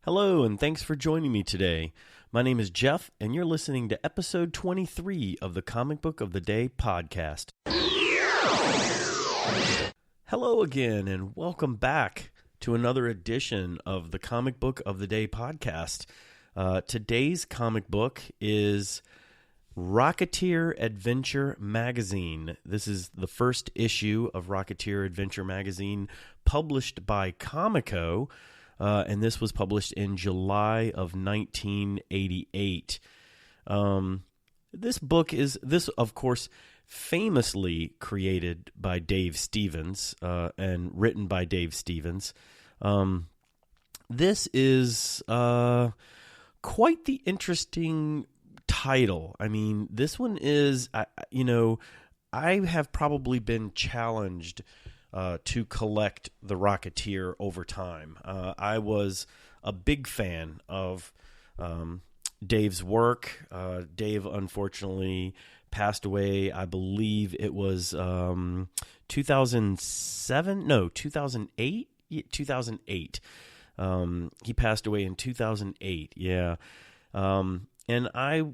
Hello, and thanks for joining me today. My name is Jeff, and you're listening to episode 23 of the Comic Book of the Day podcast. Hello again, and welcome back to another edition of the Comic Book of the Day podcast. Today's comic book is Rocketeer Adventure Magazine. This is the first issue of Rocketeer Adventure Magazine published by Comico. And this was published in July of 1988. This book is, of course, famously created by Dave Stevens and written by Dave Stevens. This is quite the interesting title. I mean, this one is, I have probably been challenged to collect the Rocketeer over time. I was a big fan of Dave's work. Dave unfortunately passed away. I believe it was 2007? No, 2008? 2008. He passed away in 2008. Yeah. And I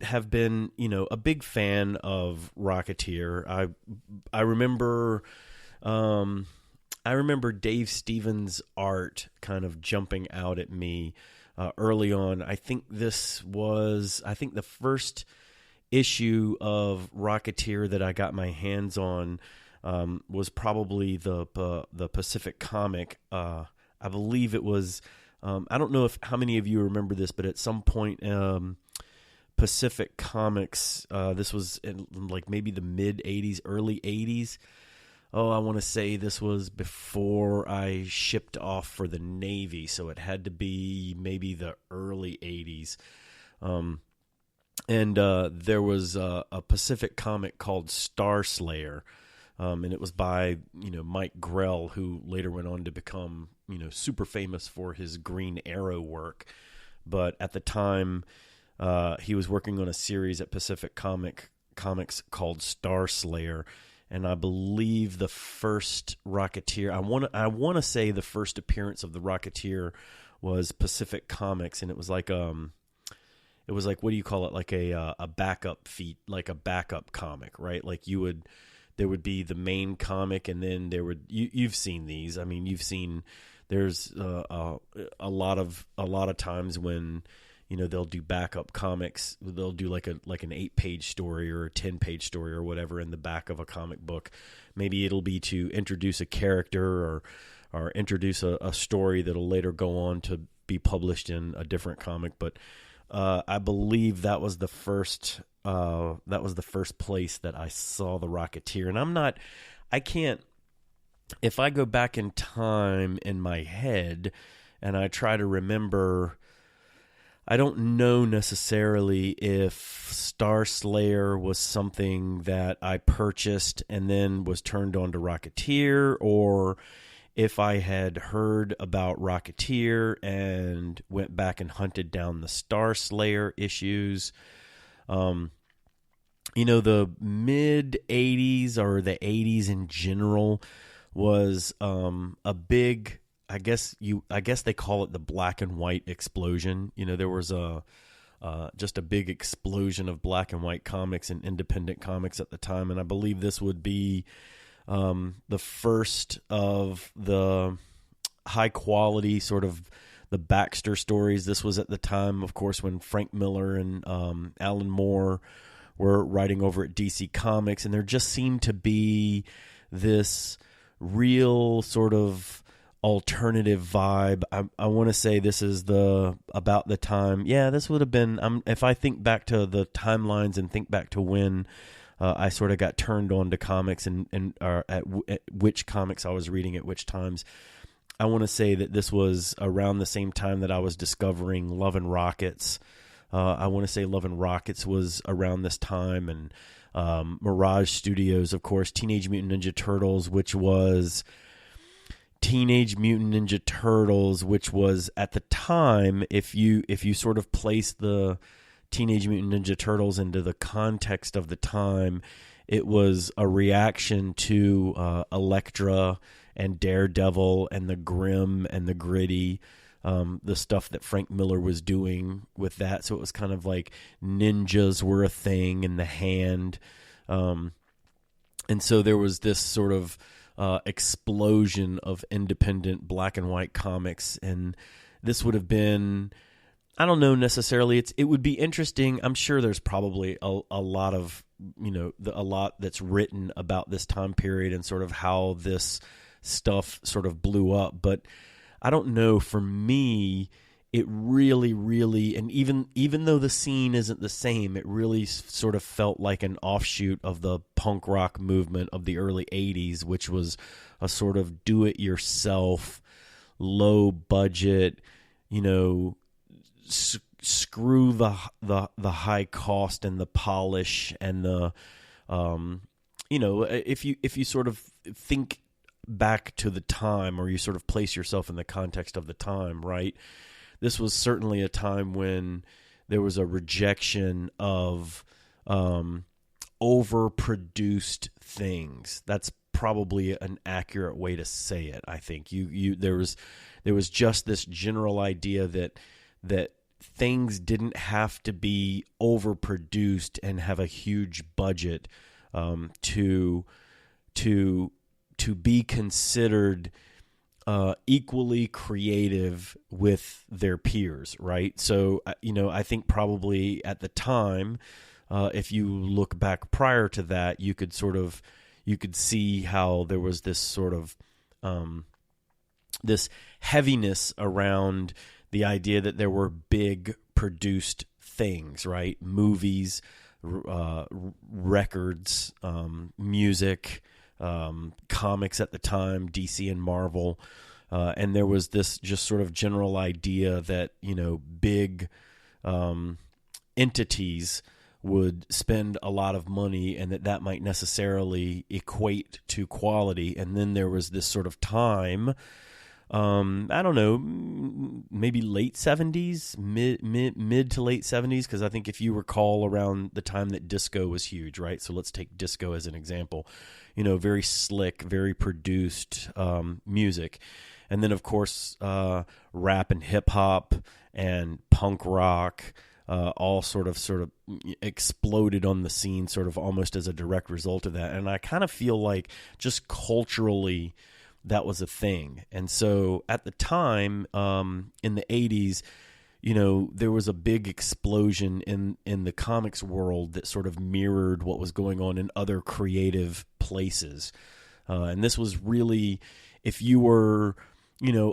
have been, a big fan of Rocketeer. I remember Dave Stevens' art kind of jumping out at me early on. I think the first issue of Rocketeer that I got my hands on was probably the Pacific comic. I believe it was. I don't know how many of you remember this, but at some point, Pacific Comics. This was in like maybe the mid '80s, early '80s. Oh, I want to say this was before I shipped off for the Navy, so it had to be maybe the early 80s. And there was a Pacific comic called Star Slayer, and it was by, Mike Grell, who later went on to become, super famous for his Green Arrow work. But at the time, he was working on a series at Pacific Comics called Star Slayer. And I believe the first Rocketeer, I want to say the first appearance of the Rocketeer was Pacific Comics, and it was like what do you call it? Like a backup feat, like a backup comic, right? Like there would be the main comic, and then you've seen these. I mean, there's a lot of times when they'll do backup comics. They'll do like an 8-page story or a 10-page story or whatever in the back of a comic book. Maybe it'll be to introduce a character or introduce a story that'll later go on to be published in a different comic. But I believe that was the first place that I saw the Rocketeer. And if I go back in time in my head and I try to remember, I don't know necessarily if Star Slayer was something that I purchased and then was turned on to Rocketeer, or if I had heard about Rocketeer and went back and hunted down the Star Slayer issues. The mid-'80s or the 80s in general was a big, I guess they call it the black and white explosion. There was just a big explosion of black and white comics and independent comics at the time, and I believe this would be the first of the high quality sort of the Baxter stories. This was at the time, of course, when Frank Miller and Alan Moore were writing over at DC Comics, and there just seemed to be this real sort of alternative vibe. I want to say this is about the time. Yeah, this would have been. If I think back to the timelines and think back to when I sort of got turned on to comics and at which comics I was reading at which times, I want to say that this was around the same time that I was discovering Love and Rockets. I want to say Love and Rockets was around this time, and Mirage Studios, of course, Teenage Mutant Ninja Turtles, which was at the time, if you sort of place the Teenage Mutant Ninja Turtles into the context of the time, it was a reaction to Elektra and Daredevil and the grim and the gritty the stuff that Frank Miller was doing with that. So it was kind of like ninjas were a thing in the hand. And so there was this sort of explosion of independent black and white comics. And this would have been, I don't know necessarily. It would be interesting. I'm sure there's probably a lot of, a lot that's written about this time period and sort of how this stuff sort of blew up. But I don't know. For me, it really, really, and even though the scene isn't the same, it really sort of felt like an offshoot of the punk rock movement of the early 80s, which was a sort of do-it-yourself, low-budget, screw the high cost and the polish and the, if you sort of think back to the time, or you sort of place yourself in the context of the time, right? This was certainly a time when there was a rejection of overproduced things. That's probably an accurate way to say it. I think there was just this general idea that things didn't have to be overproduced and have a huge budget to be considered equally creative with their peers, right? So, I think probably at the time, if you look back prior to that, you could see how there was this sort of this heaviness around the idea that there were big produced things, right? Movies, records, music, comics at the time, DC and Marvel, and there was this just sort of general idea that big entities would spend a lot of money, and that might necessarily equate to quality. And then there was this sort of time, I don't know, maybe late 70s, mid to late 70s, because I think if you recall around the time that disco was huge, right? So let's take disco as an example. Very slick, very produced music. And then, of course, rap and hip-hop and punk rock all sort of exploded on the scene sort of almost as a direct result of that. And I kind of feel like just culturally that was a thing. And so at the time, in the 80s, there was a big explosion in the comics world that sort of mirrored what was going on in other creative places. And this was really, if you were,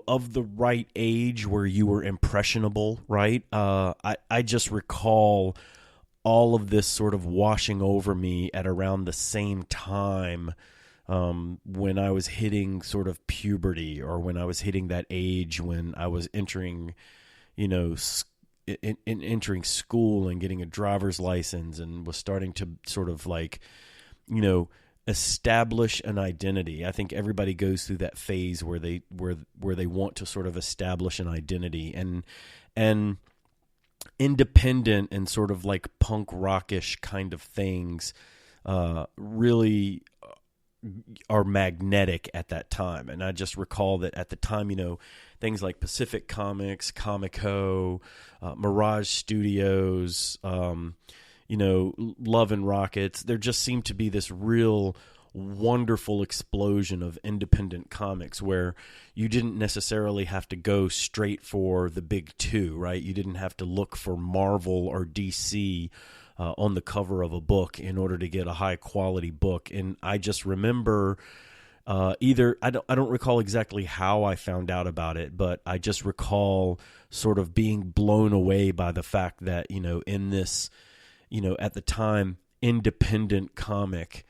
of the right age where you were impressionable, right? I just recall all of this sort of washing over me at around the same time when I was hitting sort of puberty, or when I was hitting that age when I was entering, entering school and getting a driver's license, and was starting to sort of like, establish an identity. I think everybody goes through that phase where they want to sort of establish an identity, and independent and sort of like punk rockish kind of things really are magnetic at that time. And I just recall that at the time, things like Pacific Comics, Comico, Mirage Studios, Love and Rockets, there just seemed to be this real wonderful explosion of independent comics where you didn't necessarily have to go straight for the big two, right? You didn't have to look for Marvel or DC on the cover of a book in order to get a high quality book. And I just remember I don't recall exactly how I found out about it, but I just recall sort of being blown away by the fact that, in this, at the time, independent comic,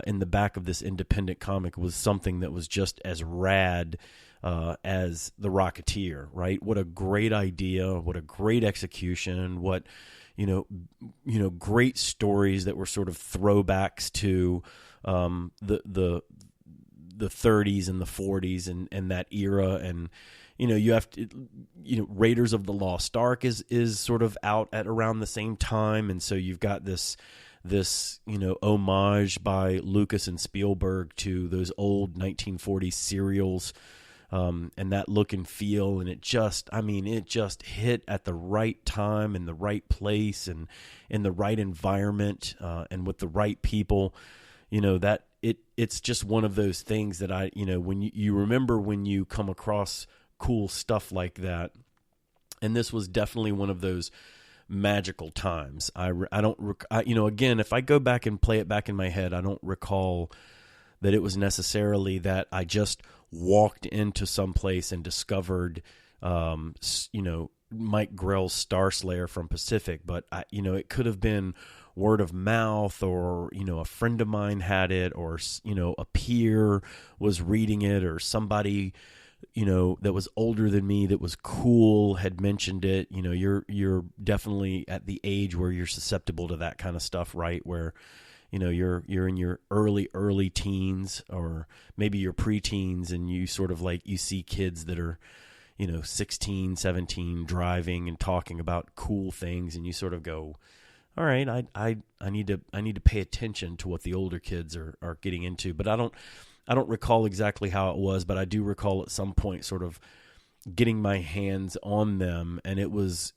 in the back of this independent comic was something that was just as rad as the Rocketeer, right? What a great idea, what a great execution, what great stories that were sort of throwbacks to the 30s and the 40s and that era. And you have to, Raiders of the Lost Ark is sort of out at around the same time, and so you've got this homage by Lucas and Spielberg to those old 1940s serials and that look and feel. And it just hit at the right time and the right place and in the right environment, and with the right people. That it's just one of those things that when you remember when you come across cool stuff like that. And this was definitely one of those magical times. Again, if I go back and play it back in my head, I don't recall that it was necessarily that I just walked into some place and discovered, Mike Grell's Star Slayer from Pacific, but it could have been word of mouth, or a friend of mine had it, or a peer was reading it, or somebody that was older than me that was cool had mentioned it. You're definitely at the age where you're susceptible to that kind of stuff, right? Where you're in your early teens, or maybe your preteens, and you sort of you see kids that are 16, 17 driving and talking about cool things, and you sort of go, all right, I need to pay attention to what the older kids are getting into. But I don't recall exactly how it was, but I do recall at some point sort of getting my hands on them, and it was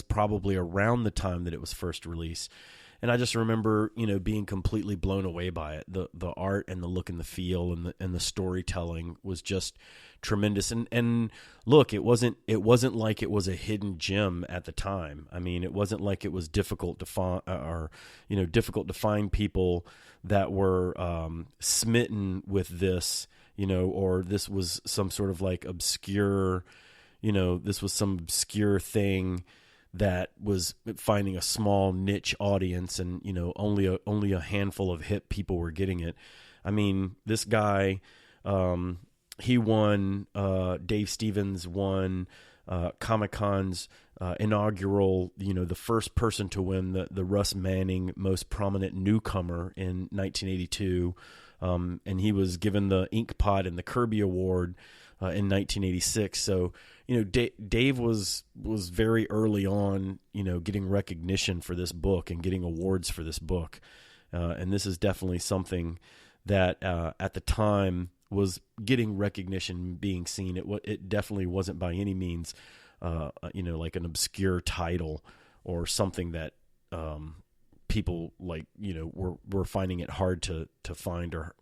probably around the time that it was first released. And I just remember, being completely blown away by it. The art and the look and the feel and the storytelling was just tremendous. And look, it wasn't like it was a hidden gem at the time. I mean, it wasn't like it was difficult to find, difficult to find people that were smitten with this, or this was some sort of obscure, this was some obscure thing that was finding a small niche audience, and only a handful of hip people were getting it. I mean, this guy, he won. Dave Stevens won Comic-Con's inaugural. The first person to win the Russ Manning Most Prominent Newcomer in 1982, and he was given the Inkpot and the Kirby Award in 1986. So. Dave was very early on, getting recognition for this book and getting awards for this book. And this is definitely something that at the time was getting recognition, being seen. It definitely wasn't by any means, like an obscure title or something that people were finding it hard to find, or,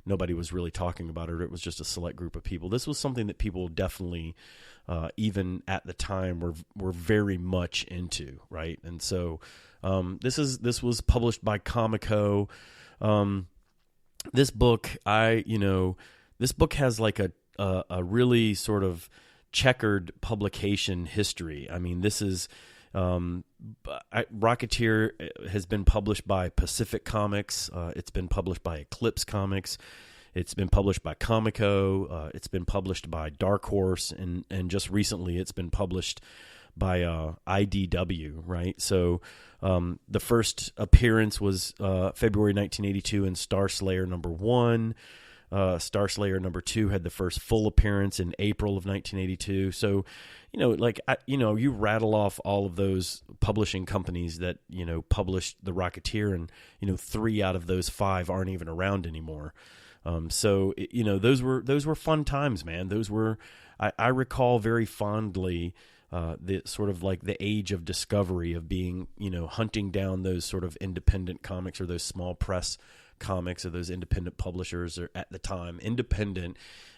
nobody was really talking about it. It was just a select group of people. This was something that people definitely, even at the time, were very much into, right? And so this was published by Comico. This book has a really sort of checkered publication history. I mean, this is Rocketeer has been published by Pacific Comics. It's been published by Eclipse Comics. It's been published by Comico. It's been published by Dark Horse, and just recently it's been published by IDW. Right. So the first appearance was February 1982 in Star Slayer #1. Star Slayer #2 had the first full appearance in April of 1982. So, you rattle off all of those publishing companies that, published the Rocketeer, and, 3 out of those 5 aren't even around anymore. So, those were fun times, man. Those were, I recall very fondly, the sort of the age of discovery of being, hunting down those sort of independent comics, or those small press comics, or those independent publishers, or at the time independent,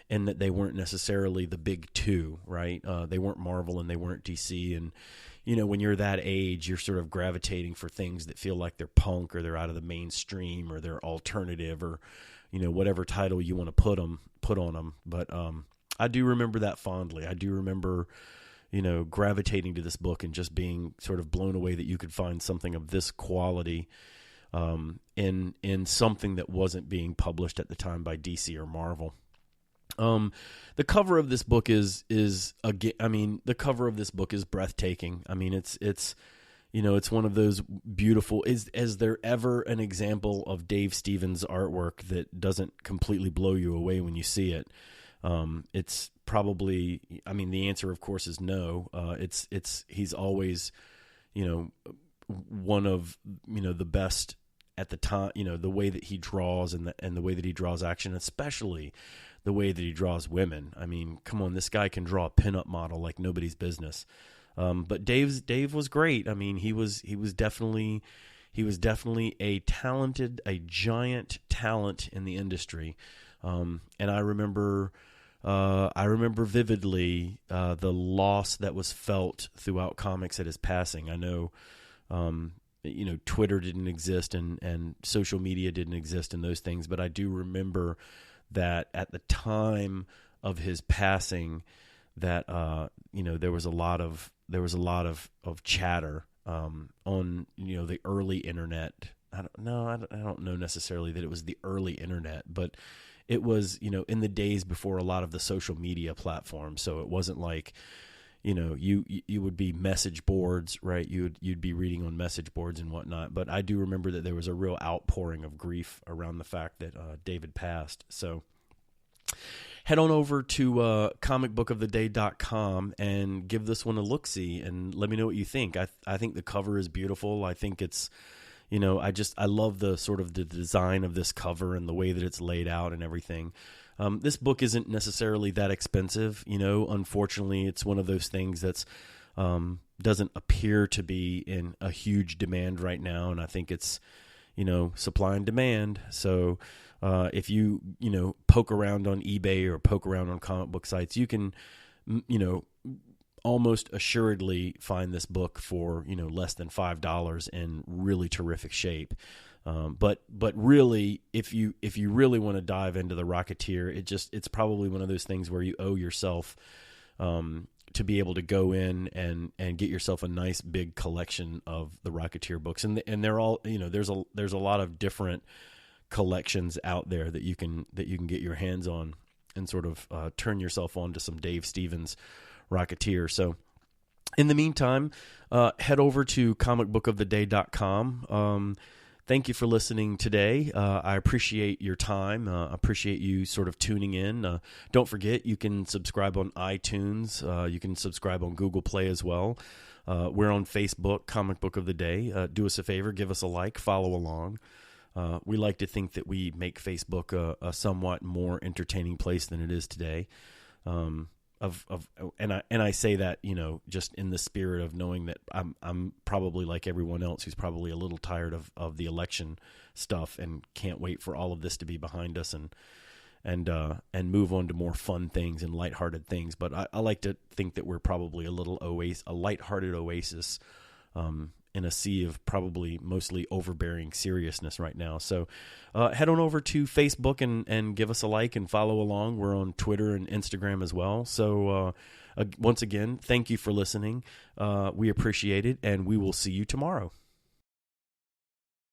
in that they weren't necessarily the big two, right? They weren't Marvel and they weren't DC. And, when you're that age, you're sort of gravitating for things that feel like they're punk, or they're out of the mainstream, or they're alternative, or, whatever title you want to put on them. But I do remember that fondly. I do remember, gravitating to this book and just being sort of blown away that you could find something of this quality in something that wasn't being published at the time by DC or Marvel. The cover of this book is breathtaking. I mean, it's one of those beautiful. Is there ever an example of Dave Stevens' artwork that doesn't completely blow you away when you see it? It's probably, the answer of course is no. He's always, one of, the best at the time, the way that he draws, and the way that he draws action, especially the way that he draws women. I mean, come on, this guy can draw a pinup model like nobody's business. But Dave was great. I mean, he was definitely a giant talent in the industry. And I remember vividly the loss that was felt throughout comics at his passing. I know, Twitter didn't exist and social media didn't exist and those things, but I do remember that at the time of his passing, that there was a lot of chatter on the early internet. I don't know necessarily that it was the early internet, but it was in the days before a lot of the social media platforms. So it wasn't like you would be message boards, right? You'd be reading on message boards and whatnot. But I do remember that there was a real outpouring of grief around the fact that David passed. So head on over to comicbookoftheday.com and give this one a look-see and let me know what you think. I think the cover is beautiful. I think it's, I love the sort of the design of this cover and the way that it's laid out and everything. This book isn't necessarily that expensive. Unfortunately, it's one of those things that's doesn't appear to be in a huge demand right now. And I think it's, supply and demand. So if you, poke around on eBay or poke around on comic book sites, you can, almost assuredly find this book for, less than $5 in really terrific shape. But really, if you really want to dive into the Rocketeer, it's probably one of those things where you owe yourself, to be able to go in and get yourself a nice big collection of the Rocketeer books. And they're all, there's a lot of different collections out there that you can get your hands on and sort of turn yourself on to some Dave Stevens Rocketeer. So in the meantime, head over to comicbookoftheday.com. Thank you for listening today. I appreciate your time. Appreciate you sort of tuning in. Don't forget, you can subscribe on iTunes. You can subscribe on Google Play as well. We're on Facebook, Comic Book of the Day. Do us a favor, give us a like, follow along. We like to think that we make Facebook a somewhat more entertaining place than it is today. And I say that, just in the spirit of knowing that I'm probably like everyone else who's probably a little tired of the election stuff and can't wait for all of this to be behind us and move on to more fun things and lighthearted things. But I like to think that we're probably a lighthearted oasis, in a sea of probably mostly overbearing seriousness right now. So head on over to Facebook and give us a like and follow along. We're on Twitter and Instagram as well. So once again, thank you for listening. We appreciate it, and we will see you tomorrow.